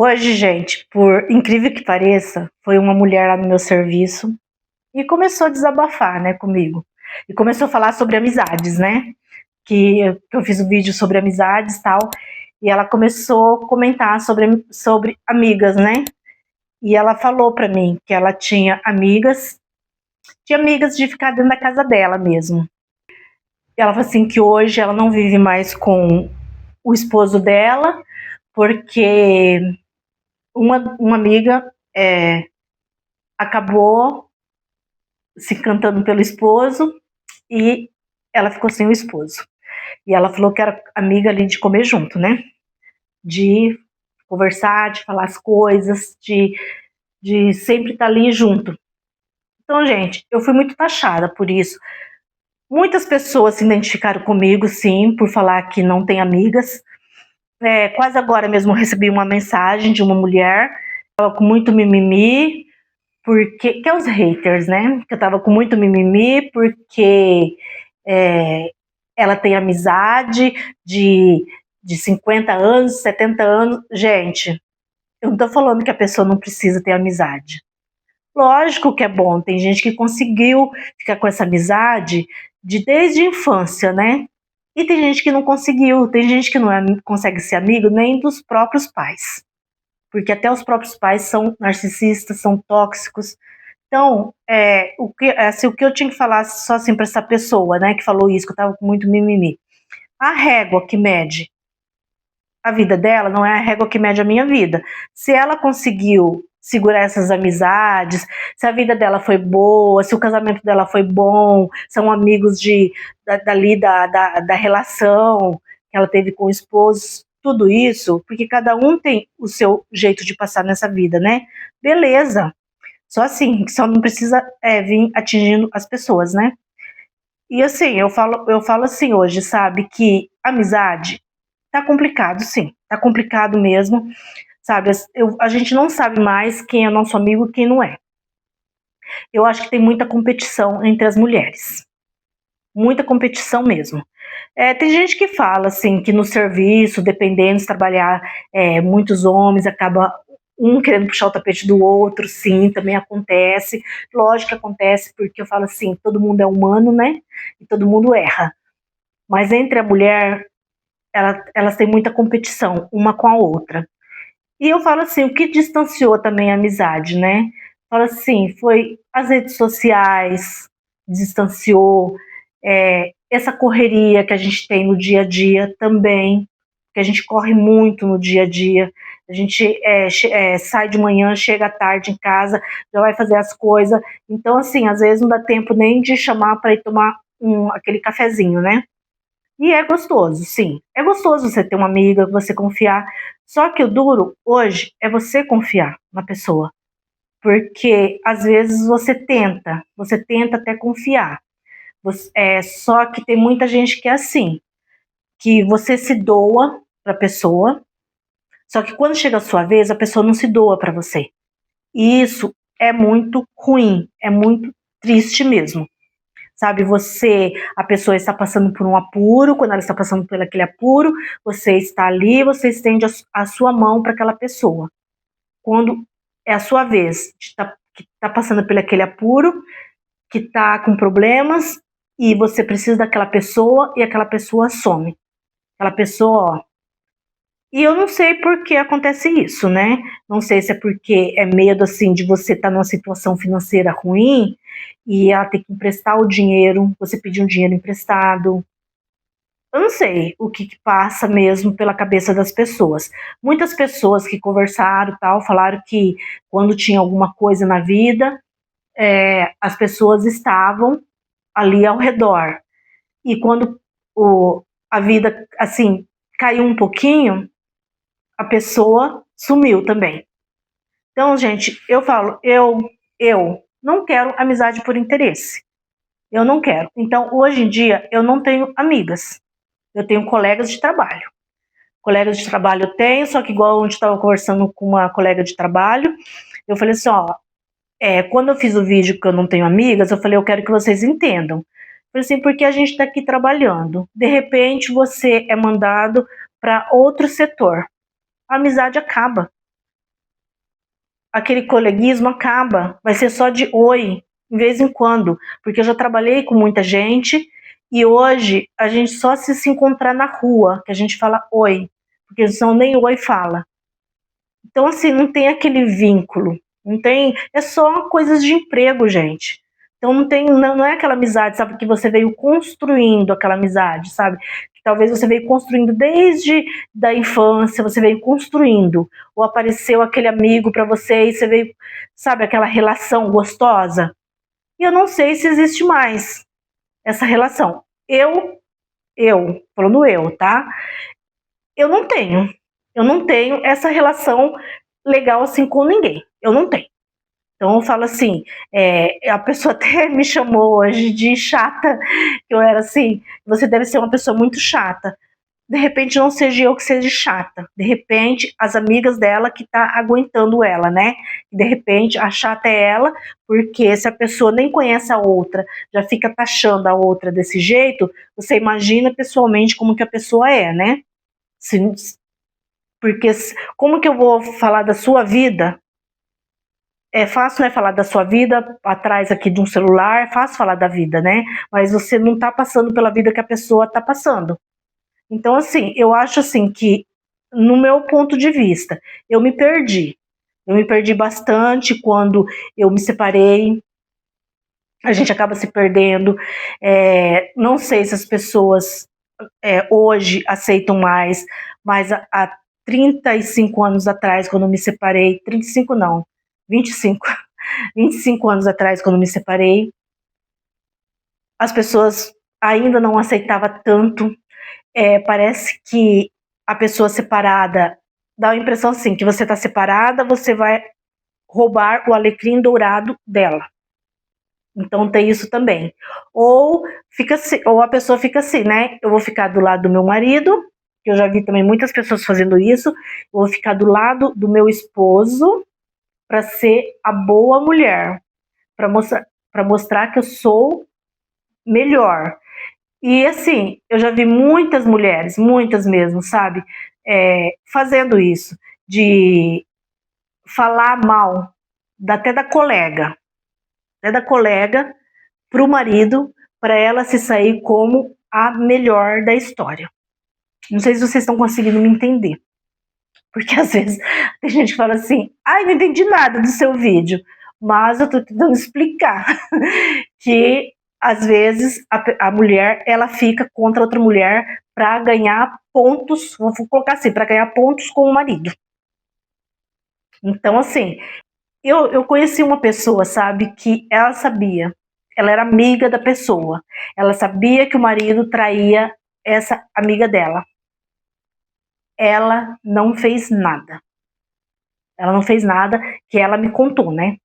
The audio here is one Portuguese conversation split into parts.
Hoje, gente, por incrível que pareça, foi uma mulher lá no meu serviço e começou a desabafar, né, comigo. E começou a falar sobre amizades, né? Que eu fiz um vídeo sobre amizades e tal. E ela começou a comentar sobre amigas, né? E ela falou pra mim que ela tinha amigas de ficar dentro da casa dela mesmo. E ela falou assim que hoje ela não vive mais com o esposo dela, porque uma amiga acabou se encantando pelo esposo e ela ficou sem o esposo. E ela falou que era amiga ali de comer junto, né? De conversar, de falar as coisas, de sempre estar ali junto. Então, gente, eu fui muito taxada por isso. Muitas pessoas se identificaram comigo, sim, por falar que não tem amigas. Quase agora mesmo eu recebi uma mensagem de uma mulher, estava com muito mimimi, porque que é os haters, né? Que eu tava com muito mimimi, porque ela tem amizade de 50 anos, 70 anos. Gente, eu não tô falando que a pessoa não precisa ter amizade. Lógico que é bom, tem gente que conseguiu ficar com essa amizade desde a infância, né? E tem gente que não conseguiu, tem gente que não consegue ser amigo nem dos próprios pais. Porque até os próprios pais são narcisistas, são tóxicos. Então, o que eu tinha que falar só assim para essa pessoa, né, que falou isso, que eu tava com muito mimimi. A régua que mede a vida dela não é a régua que mede a minha vida. Se ela conseguiu segurar essas amizades, se a vida dela foi boa, se o casamento dela foi bom, são amigos da relação que ela teve com o esposo, tudo isso, porque cada um tem o seu jeito de passar nessa vida, né? Beleza. Só assim, só não precisa vir atingindo as pessoas, né? E assim, eu falo assim hoje, sabe, que amizade tá complicado, sim. Tá complicado mesmo, sabe? A gente não sabe mais quem é nosso amigo e quem não é. Eu acho que tem muita competição entre as mulheres. Muita competição mesmo. Tem gente que fala assim que no serviço, dependendo de trabalhar muitos homens, acaba um querendo puxar o tapete do outro, sim, também acontece. Lógico que acontece, porque eu falo assim, todo mundo é humano, né? E todo mundo erra. Mas entre a mulher, elas têm muita competição, uma com a outra. E eu falo assim, o que distanciou também a amizade, né? Falo assim, foi as redes sociais, distanciou, essa correria que a gente tem no dia a dia também, que a gente corre muito no dia a dia. A gente sai de manhã, chega à tarde em casa, já vai fazer as coisas. Então, assim, às vezes não dá tempo nem de chamar para ir tomar aquele cafezinho, né? E é gostoso, sim. É gostoso você ter uma amiga, você confiar. Só que o duro hoje é você confiar na pessoa. Porque às vezes você tenta até confiar. Só que tem muita gente que é assim, que você se doa para a pessoa, só que quando chega a sua vez, a pessoa não se doa para você. E isso é muito ruim, é muito triste mesmo. Sabe, a pessoa está passando por um apuro, quando ela está passando por aquele apuro, você está ali, você estende a sua mão para aquela pessoa. Quando é a sua vez, que está passando por aquele apuro, que está com problemas, e você precisa daquela pessoa, e aquela pessoa some. Aquela pessoa, ó. E eu não sei por que acontece isso, né? Não sei se é porque é medo, assim, de você estar numa situação financeira ruim, e ela ter que emprestar o dinheiro, você pedir um dinheiro emprestado. Eu não sei o que passa mesmo pela cabeça das pessoas. Muitas pessoas que conversaram tal falaram que quando tinha alguma coisa na vida, as pessoas estavam ali ao redor. E quando a vida assim caiu um pouquinho, a pessoa sumiu também. Então, gente, eu falo, eu não quero amizade por interesse. Eu não quero. Então, hoje em dia, eu não tenho amigas. Eu tenho colegas de trabalho. Colegas de trabalho eu tenho, só que igual ontem estava conversando com uma colega de trabalho, eu falei assim, ó, quando eu fiz o vídeo que eu não tenho amigas, eu falei, eu quero que vocês entendam. Eu falei assim, porque a gente está aqui trabalhando. De repente, você é mandado para outro setor. A amizade acaba. aquele coleguismo acaba, vai ser só de oi, de vez em quando, porque eu já trabalhei com muita gente e hoje a gente só se encontrar na rua, que a gente fala oi, porque senão nem oi fala. Então, assim, não tem aquele vínculo, não tem, é só coisas de emprego, gente. Então não tem, não é aquela amizade, sabe, que você veio construindo aquela amizade, sabe? Que talvez você veio construindo desde da infância, você veio construindo, ou apareceu aquele amigo para você e você veio, sabe, aquela relação gostosa. E eu não sei se existe mais essa relação. Falando eu, tá? Eu não tenho. Eu não tenho essa relação legal assim com ninguém. Eu não tenho. Então eu falo assim, a pessoa até me chamou hoje de chata, que eu era assim, você deve ser uma pessoa muito chata. De repente não seja eu que seja chata. De repente as amigas dela que tá aguentando ela, né? De repente a chata é ela, porque se a pessoa nem conhece a outra, já fica taxando a outra desse jeito, você imagina pessoalmente como que a pessoa é, né? Se, porque como que eu vou falar da sua vida? É fácil, né, falar da sua vida atrás aqui de um celular, é fácil falar da vida, né? Mas você não tá passando pela vida que a pessoa tá passando. Então, assim, eu acho assim que, no meu ponto de vista, eu me perdi. Eu me perdi bastante quando eu me separei. A gente acaba se perdendo. Não sei se as pessoas hoje aceitam mais, mas há 35 anos atrás, quando eu me separei, 35 não, 25, 25 anos atrás, quando eu me separei, as pessoas ainda não aceitavam tanto. Parece que a pessoa separada dá a impressão assim, que você está separada, você vai roubar o alecrim dourado dela. Então tem isso também. Ou fica assim, ou a pessoa fica assim, né? Eu vou ficar do lado do meu marido, que eu já vi também muitas pessoas fazendo isso. Eu vou ficar do lado do meu esposo para ser a boa mulher, para mostrar que eu sou melhor. E assim, eu já vi muitas mulheres, muitas mesmo, sabe, fazendo isso, de falar mal, até da colega para o marido, para ela se sair como a melhor da história. Não sei se vocês estão conseguindo me entender. Porque às vezes tem gente que fala assim, ai, não entendi nada do seu vídeo. Mas eu estou tentando explicar que às vezes a mulher ela fica contra outra mulher para ganhar pontos, vou colocar assim, para ganhar pontos com o marido. Então, assim, eu conheci uma pessoa, sabe, que ela sabia, ela era amiga da pessoa, ela sabia que o marido traía essa amiga dela. Ela não fez nada. Ela não fez nada, que ela me contou, né?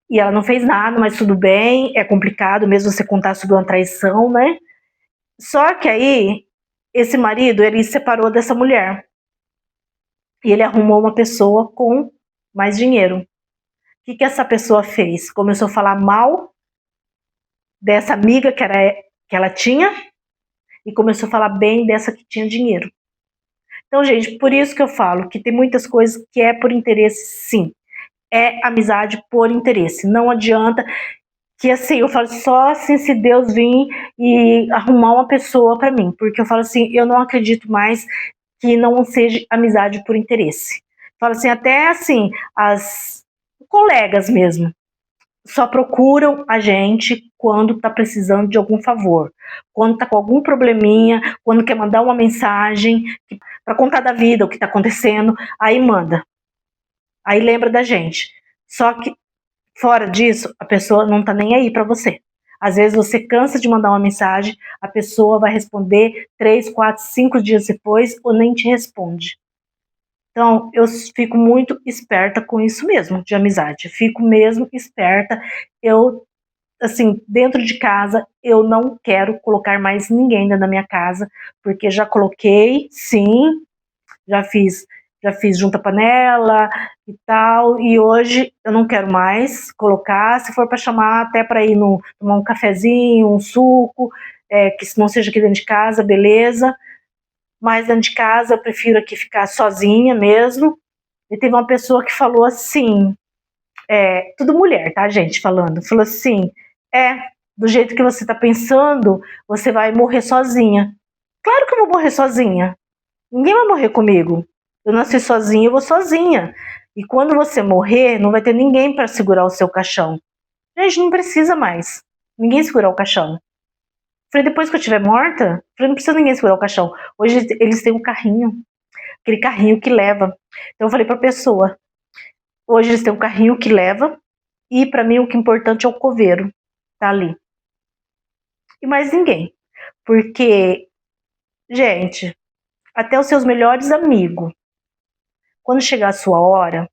E ela não fez nada, mas tudo bem, é complicado mesmo você contar sobre uma traição, né? Só que aí, esse marido, ele se separou dessa mulher. E ele arrumou uma pessoa com mais dinheiro. O que essa pessoa fez? Começou a falar mal dessa amiga que ela tinha e começou a falar bem dessa que tinha dinheiro. Então, gente, por isso que eu falo que tem muitas coisas que é por interesse, sim. É amizade por interesse. Não adianta que, assim, eu falo só assim, se Deus vir e arrumar uma pessoa para mim. Porque eu falo assim, eu não acredito mais que não seja amizade por interesse. Falo assim, até assim, as colegas mesmo só procuram a gente quando tá precisando de algum favor, quando tá com algum probleminha, quando quer mandar uma mensagem para contar da vida, o que tá acontecendo, aí manda. Aí lembra da gente. Só que fora disso, a pessoa não tá nem aí para você. Às vezes você cansa de mandar uma mensagem, a pessoa vai responder 3, 4, 5 dias depois ou nem te responde. Então, eu fico muito esperta com isso mesmo, de amizade. Fico mesmo esperta. Eu, assim, dentro de casa, eu não quero colocar mais ninguém dentro da minha casa, porque já coloquei, sim, já fiz junta panela e tal, e hoje eu não quero mais colocar, se for para chamar até para ir tomar um cafezinho, um suco, que não seja aqui dentro de casa, beleza, mas dentro de casa eu prefiro aqui ficar sozinha mesmo, E teve uma pessoa que falou assim, tudo mulher, tá, gente, falando, falou assim, do jeito que você tá pensando, você vai morrer sozinha. Claro que eu vou morrer sozinha. Ninguém vai morrer comigo. Eu nasci sozinha, eu vou sozinha. E quando você morrer, não vai ter ninguém para segurar o seu caixão. Gente, não precisa mais. Ninguém segurar o caixão. Falei, depois que eu estiver morta, falei, não precisa ninguém segurar o caixão. Hoje eles têm um carrinho, aquele carrinho que leva. Então eu falei pra pessoa, hoje eles têm um carrinho que leva, e pra mim o que é importante é o coveiro, tá ali. E mais ninguém. Porque, gente, até os seus melhores amigos, quando chegar a sua hora,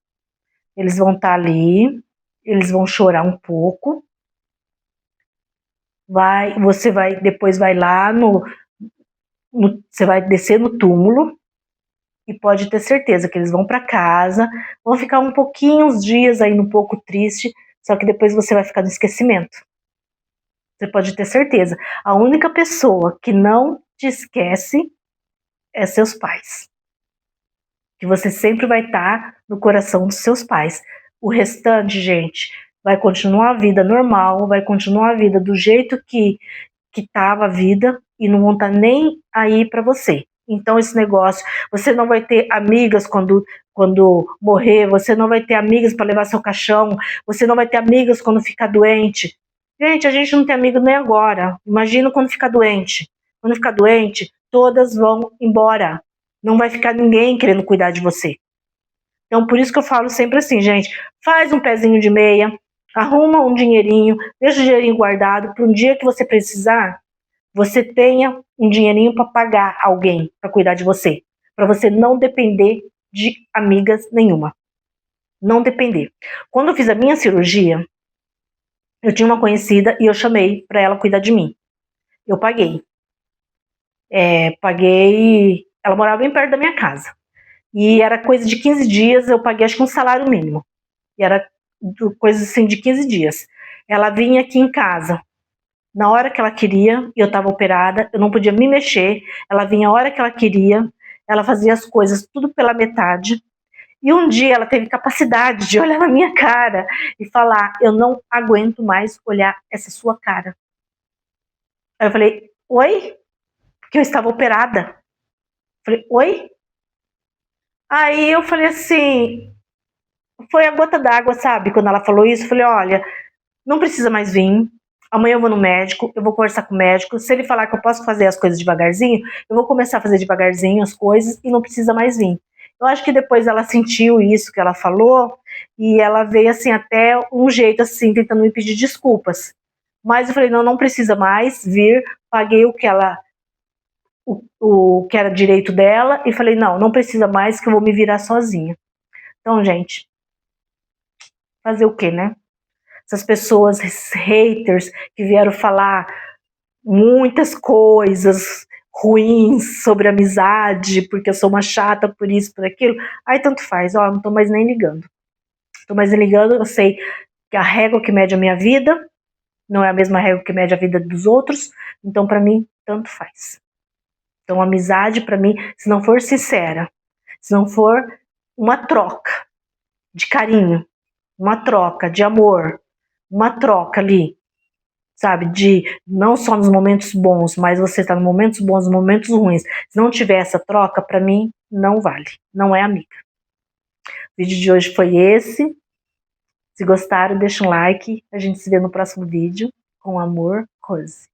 eles vão estar ali, eles vão chorar um pouco, você vai, depois vai lá você vai descer no túmulo, e pode ter certeza que eles vão para casa, vão ficar um pouquinho, uns dias ainda um pouco triste, só que depois você vai ficar no esquecimento. Você pode ter certeza. A única pessoa que não te esquece é seus pais. Que você sempre vai estar no coração dos seus pais. O restante, gente, vai continuar a vida normal, vai continuar a vida do jeito que estava a vida e não vão estar nem aí para você. Então esse negócio, você não vai ter amigas quando morrer, você não vai ter amigas para levar seu caixão, você não vai ter amigas quando ficar doente. Gente, a gente não tem amigo nem agora. Imagina quando ficar doente. Quando ficar doente, todas vão embora. Não vai ficar ninguém querendo cuidar de você. Então por isso que eu falo sempre assim, gente, faz um pezinho de meia, arruma um dinheirinho, deixa o dinheirinho guardado para um dia que você precisar, você tenha um dinheirinho para pagar alguém para cuidar de você, para você não depender de amigas nenhuma. Não depender. Quando eu fiz a minha cirurgia, eu tinha uma conhecida e eu chamei para ela cuidar de mim. Eu paguei. Paguei. Ela morava bem perto da minha casa. E era coisa de 15 dias, eu paguei acho que um salário mínimo. E era coisa assim de 15 dias. Ela vinha aqui em casa na hora que ela queria, eu estava operada, eu não podia me mexer, ela vinha a hora que ela queria, ela fazia as coisas tudo pela metade, e um dia ela teve capacidade de olhar na minha cara e falar, eu não aguento mais olhar essa sua cara. Aí eu falei, oi? Porque eu estava operada. Eu falei, oi? Aí eu falei assim, foi a gota d'água, sabe? Quando ela falou isso, eu falei, olha, não precisa mais vir, amanhã eu vou no médico, eu vou conversar com o médico, se ele falar que eu posso fazer as coisas devagarzinho, eu vou começar a fazer devagarzinho as coisas e não precisa mais vir. Eu acho que depois ela sentiu isso que ela falou e ela veio assim até um jeito assim, tentando me pedir desculpas. Mas eu falei, não, não precisa mais vir, paguei o que ela o que era direito dela e falei, não, não precisa mais que eu vou me virar sozinha. Então, gente, fazer o quê, né? Essas pessoas haters que vieram falar muitas coisas ruins sobre amizade, porque eu sou uma chata por isso, por aquilo. Aí tanto faz, ó, não tô mais nem ligando. Tô mais nem ligando, eu sei que a régua que mede a minha vida não é a mesma régua que mede a vida dos outros, então pra mim tanto faz. Então amizade pra mim, se não for sincera, se não for uma troca de carinho, uma troca de amor, uma troca ali, sabe, de não só nos momentos bons, mas você tá nos momentos bons, nos momentos ruins. Se não tiver essa troca, pra mim, não vale, não é amiga. O vídeo de hoje foi esse. Se gostaram, deixa um like. A gente se vê no próximo vídeo. Com amor, Rose.